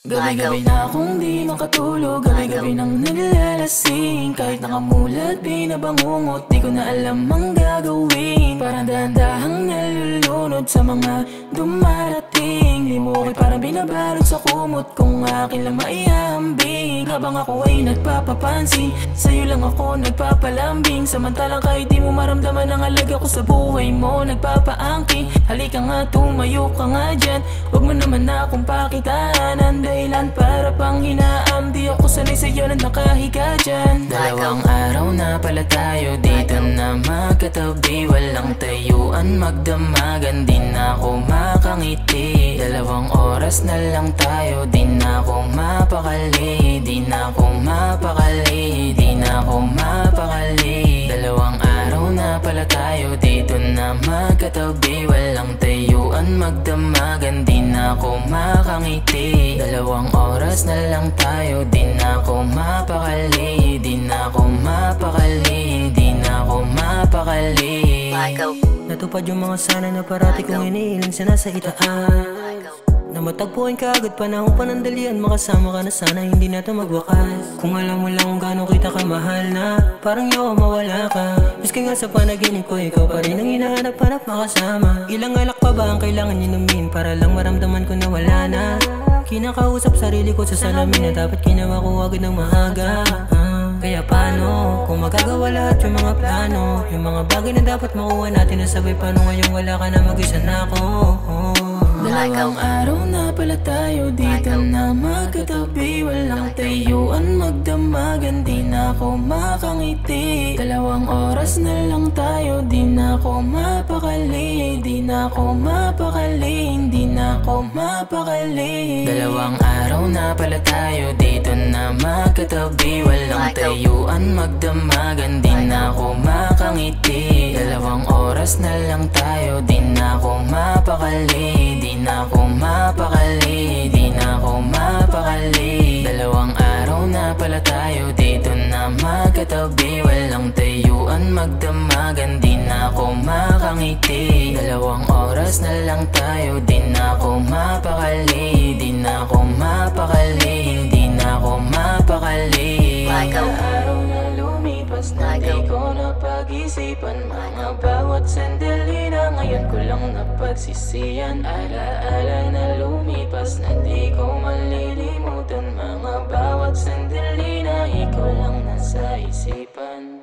Gabi-gabi na akong di makatulog, gabi-gabi nang naglalasing. Kahit nakamulat, binabangungot, di ko na alam ang gagawin. Parang dahan-dahang nalulunod sa mga dumarating. Limukay parang binabalot sa kumot kung akin lang maiambing. Habang ako ay nagpapapansin, sa'yo lang ako nagpapalambing. Samantalang kahit di mo maramdaman ang halaga ko sa buhay mo, nagpapaangking. Halika nga, tumayo ka nga dyan, huwag mo naman na akong pakitaan. Dahilan para pang hinaam, di ako sanay sa'yo na nakahiga dyan. Dalawang araw na pala tayo dito na magkatabi. Walang tayuan, magdamagan, di na ako makangiti. Dalawang oras na lang tayo, di na ako mapakali. Di na ako mapakali, di na ako mapakali. Dalawang araw na pala tayo dito na magkatabi. Walang tayuan, magdamagan, di na ako makangiti. Dalawang oras na lang tayo, di na ako mapakali. Di na ako mapakali, di na ako mapakali. Natupad yung mga sana na parati kong iniiling sa nasa itaas. Na matagpuin ka agad, panahon panandalian, makasama ka na sana, hindi na to magwakas. Kung alam mo lang kung gaano kita kamahal na parang yawa mawala ka. Miski nga sa panaginip ko, ikaw pa rin ang hinahanap-hanap makasama. Ilang alak pa ba ang kailangan inumin para lang maramdaman ko na wala na? Kinakausap sarili ko sa salamin na dapat ginawa ko agad ng maaga. Kaya paano kung magagawa lahat yung mga plano, yung mga bagay na dapat makuha natin na sabay, paano ngayong wala ka na, mag-isa na ako? Dalawang araw na pala tayo dito na magkatabi. Walang tayuan, magdamagan, di na ako makangiti. Dalawang oras na lang tayo, di na ako mapakali. Di na ako mapakali, di na ako mapakali. Dalawang araw na pala tayo dito na magkatabi. Walang tayuan, magdamagan, di na ako makangiti. Dalawang oras na lang tayo, di na ako mapakali. Di na ako mapakali, di na ako mapakali. Dalawang araw na pala tayo dito na magkatabi. Walang tayuan, magdamagan, di na ako makangiti. Dalawang oras na lang tayo, di na ako mapakali. Di na ako mapakali, hindi na ako mapakali. Araw na lumipas na di ko napag-isipan. Mga bawat sandali na ngayon ko lang napagsisiyan. Alaala na lumipas na di ko malilimutan. Mga bawat sandali na ikaw lang nasa isipan.